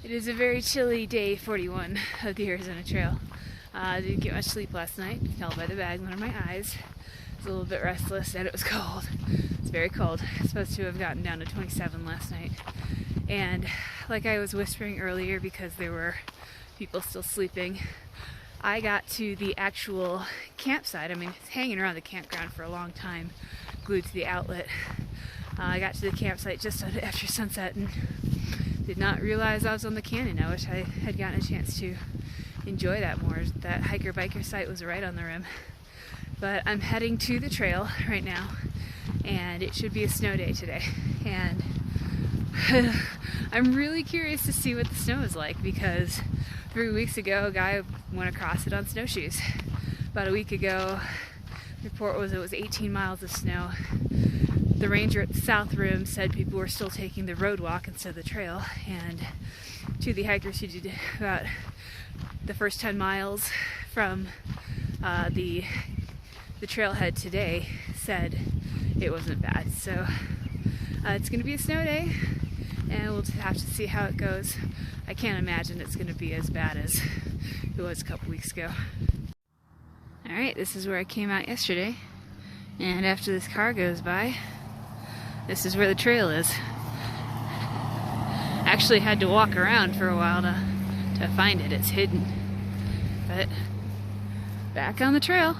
It is a very chilly day 41 of the Arizona Trail. I didn't get much sleep last night. You can tell by the bag under my eyes. I was a little bit restless and it was cold. It's very cold. It's supposed to have gotten down to 27 last night. And like I was whispering earlier, because there were people still sleeping, I got to the actual campsite. I mean, it's hanging around the campground for a long time, glued to the outlet. I got to the campsite just after sunset and did not realize I was on the canyon. I wish I had gotten a chance to enjoy that more. That hiker-biker site was right on the rim. But I'm heading to the trail right now, and it should be a snow day today. And I'm really curious to see what the snow is like, because 3 weeks ago a guy went across it on snowshoes. About a week ago, the report was it was 18 miles of snow. The ranger at the South Rim said people were still taking the road walk instead of the trail, and two of the hikers who did about the first 10 miles from the trailhead today said it wasn't bad. So it's going to be a snow day, and we'll have to see how it goes. I can't imagine it's going to be as bad as it was a couple weeks ago. Alright, this is where I came out yesterday, and after this car goes by, this is where the trail is. Actually had to walk around for a while to find it. It's hidden. But back on the trail.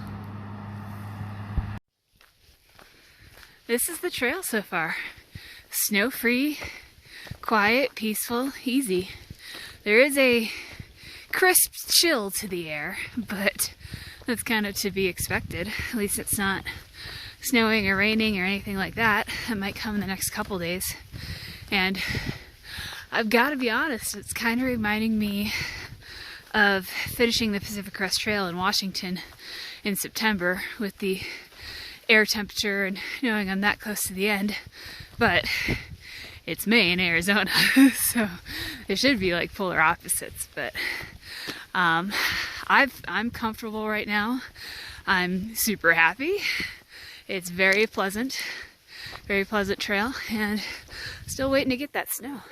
This is the trail so far. Snow-free, quiet, peaceful, easy. There is a crisp chill to the air, but that's kind of to be expected. At least it's not snowing or raining or anything like that. It might come in the next couple days. And I've got to be honest, it's kind of reminding me of finishing the Pacific Crest Trail in Washington in September with the air temperature and knowing I'm that close to the end. But it's May in Arizona, so it should be like polar opposites. But I'm comfortable right now. I'm super happy. It's very pleasant trail, and still waiting to get that snow.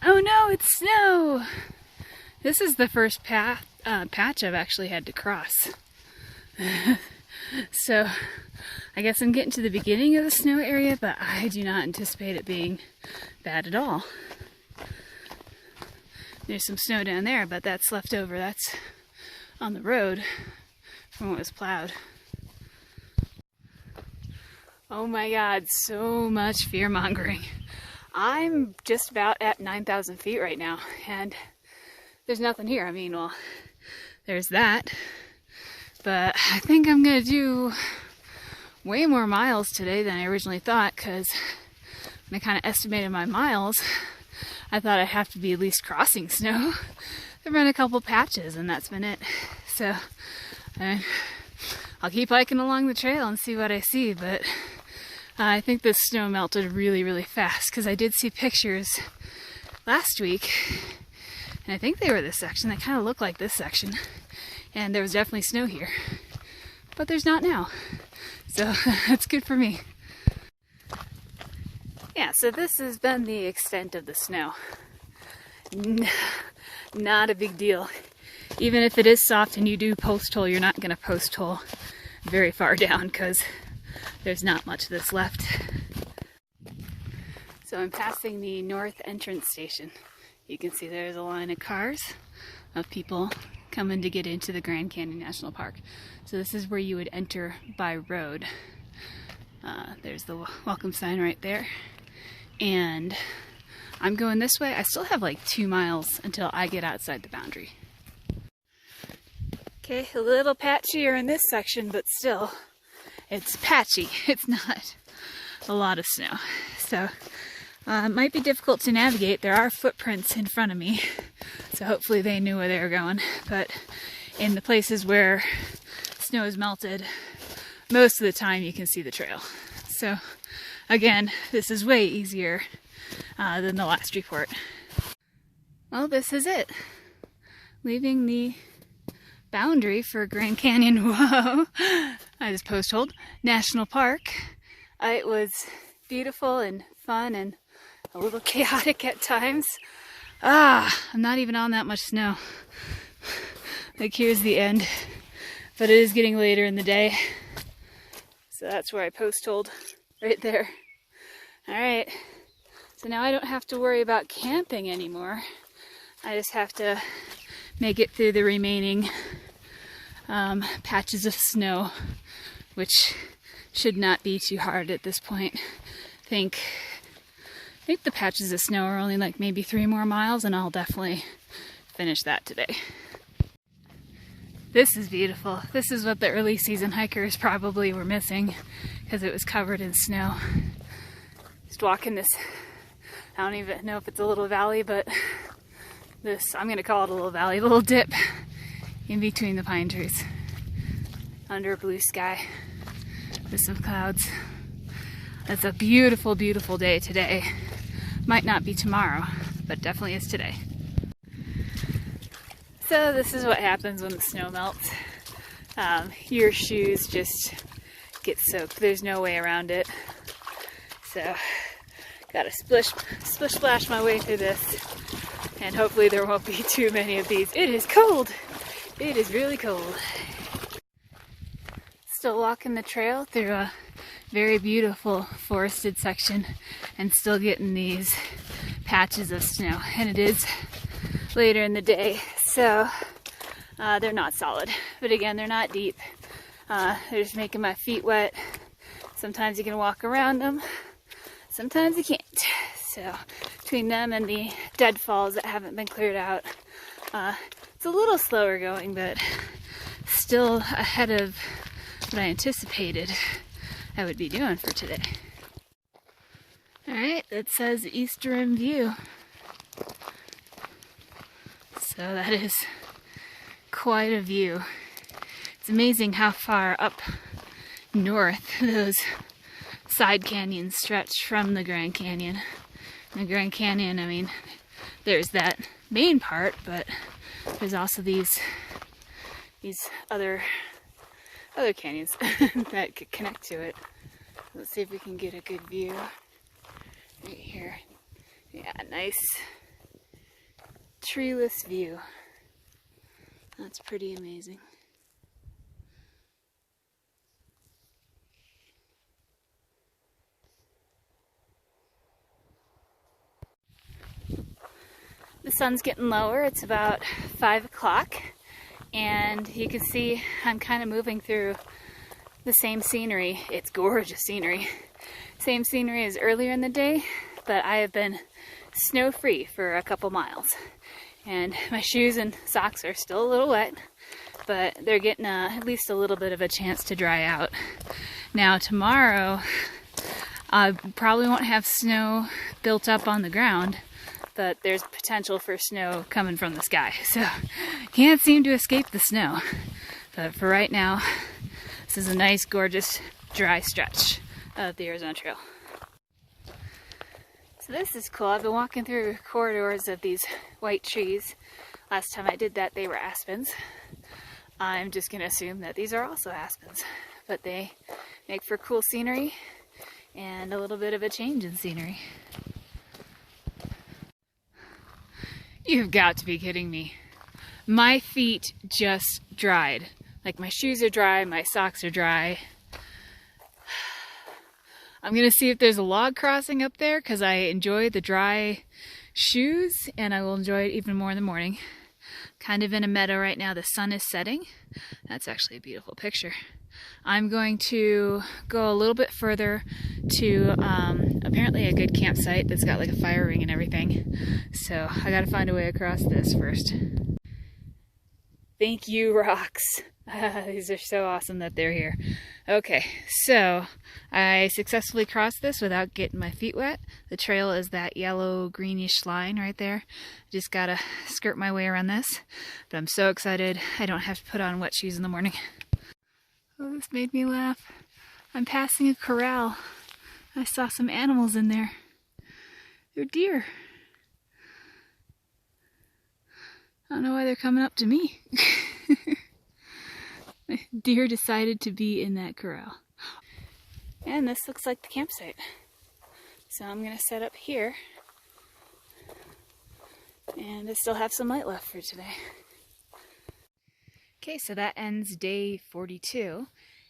Oh no, it's snow! This is the first patch I've actually had to cross. So I guess I'm getting to the beginning of the snow area, but I do not anticipate it being bad at all. There's some snow down there, but that's left over. That's on the road from what was plowed. Oh my God, so much fear-mongering. I'm just about at 9,000 feet right now, and there's nothing here. I mean, well, there's that, but I think I'm gonna do way more miles today than I originally thought, because when I kind of estimated my miles, I thought I'd have to be at least crossing snow. I've run a couple patches and that's been it. So I'll keep hiking along the trail and see what I see, but I think the snow melted really, really fast, because I did see pictures last week, and I think they were this section. They kind of look like this section, and there was definitely snow here, but there's not now. So that's good for me. Yeah, so this has been the extent of the snow. Not a big deal. Even if it is soft and you do post hole, you're not going to post hole very far down, because there's not much of this left. So I'm passing the north entrance station. You can see there's a line of cars of people coming to get into the Grand Canyon National Park. So this is where you would enter by road. There's the welcome sign right there. And I'm going this way. I still have like 2 miles until I get outside the boundary. Okay, a little patchier in this section, but still, it's patchy. It's not a lot of snow. So it might be difficult to navigate. There are footprints in front of me, so hopefully they knew where they were going. But in the places where snow is melted, most of the time you can see the trail. So again, this is way easier than the last report. Well, this is it. Leaving the boundary for Grand Canyon, whoa, I just post-holed, National Park. It was beautiful and fun and a little chaotic at times. I'm not even on that much snow. Like here's the end, but it is getting later in the day. So that's where I post-holed, right there. All right, so now I don't have to worry about camping anymore. I just have to make it through the remaining patches of snow, which should not be too hard at this point. I think the patches of snow are only like maybe 3 more miles, and I'll definitely finish that today. This is beautiful. This is what the early season hikers probably were missing, because it was covered in snow. Just walking this, I don't even know if it's a little valley, but this, I'm gonna call it a little valley, a little dip in between the pine trees under a blue sky with some clouds. It's a beautiful, beautiful day today. Might not be tomorrow, but definitely is today. So this is what happens when the snow melts. Your shoes just get soaked. There's no way around it. So gotta splish splash my way through this, and hopefully there won't be too many of these. It is cold. It is really cold. Still walking the trail through a very beautiful forested section and still getting these patches of snow. And it is later in the day, so they're not solid. But again, they're not deep. They're just making my feet wet. Sometimes you can walk around them, sometimes you can't. So between them and the deadfalls that haven't been cleared out, it's a little slower going, but still ahead of what I anticipated I would be doing for today. Alright, that says East Rim View. So that is quite a view. It's amazing how far up north those side canyons stretch from the Grand Canyon. The Grand Canyon, I mean, there's that main part, but there's also these other canyons that could connect to it. Let's see if we can get a good view right here. Yeah, nice treeless view. That's pretty amazing. The sun's getting lower. It's about 5 o'clock, and you can see I'm kind of moving through the same scenery. It's gorgeous scenery. Same scenery as earlier in the day, but I have been snow-free for a couple miles. And my shoes and socks are still a little wet, but they're getting at least a little bit of a chance to dry out. Now tomorrow, I probably won't have snow built up on the ground, but there's potential for snow coming from the sky. So can't seem to escape the snow. But for right now, this is a nice, gorgeous, dry stretch of the Arizona Trail. So this is cool. I've been walking through corridors of these white trees. Last time I did that, they were aspens. I'm just going to assume that these are also aspens, but they make for cool scenery and a little bit of a change in scenery. You've got to be kidding me. My feet just dried. Like, my shoes are dry, my socks are dry. I'm gonna see if there's a log crossing up there, because I enjoy the dry shoes, and I will enjoy it even more in the morning. Kind of in a meadow right now. The sun is setting. That's actually a beautiful picture. I'm going to go a little bit further to apparently a good campsite that's got like a fire ring and everything. So I gotta find a way across this first. Thank you, rocks. These are so awesome that they're here. Okay, so I successfully crossed this without getting my feet wet. The trail is that yellow greenish line right there. Just gotta skirt my way around this. But I'm so excited I don't have to put on wet shoes in the morning. Oh, this made me laugh. I'm passing a corral. I saw some animals in there. They're deer. I don't know why they're coming up to me. Deer decided to be in that corral. And this looks like the campsite. So I'm gonna set up here, and I still have some light left for today. Okay, so that ends day 42,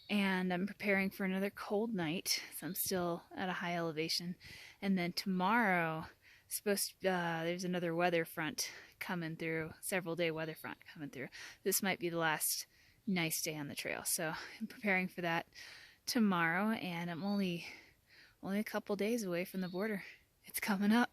and I'm preparing for another cold night, so I'm still at a high elevation. And then tomorrow, there's another weather front coming through, several day weather front coming through. This might be the last nice day on the trail, so I'm preparing for that tomorrow, and I'm only a couple days away from the border. It's coming up.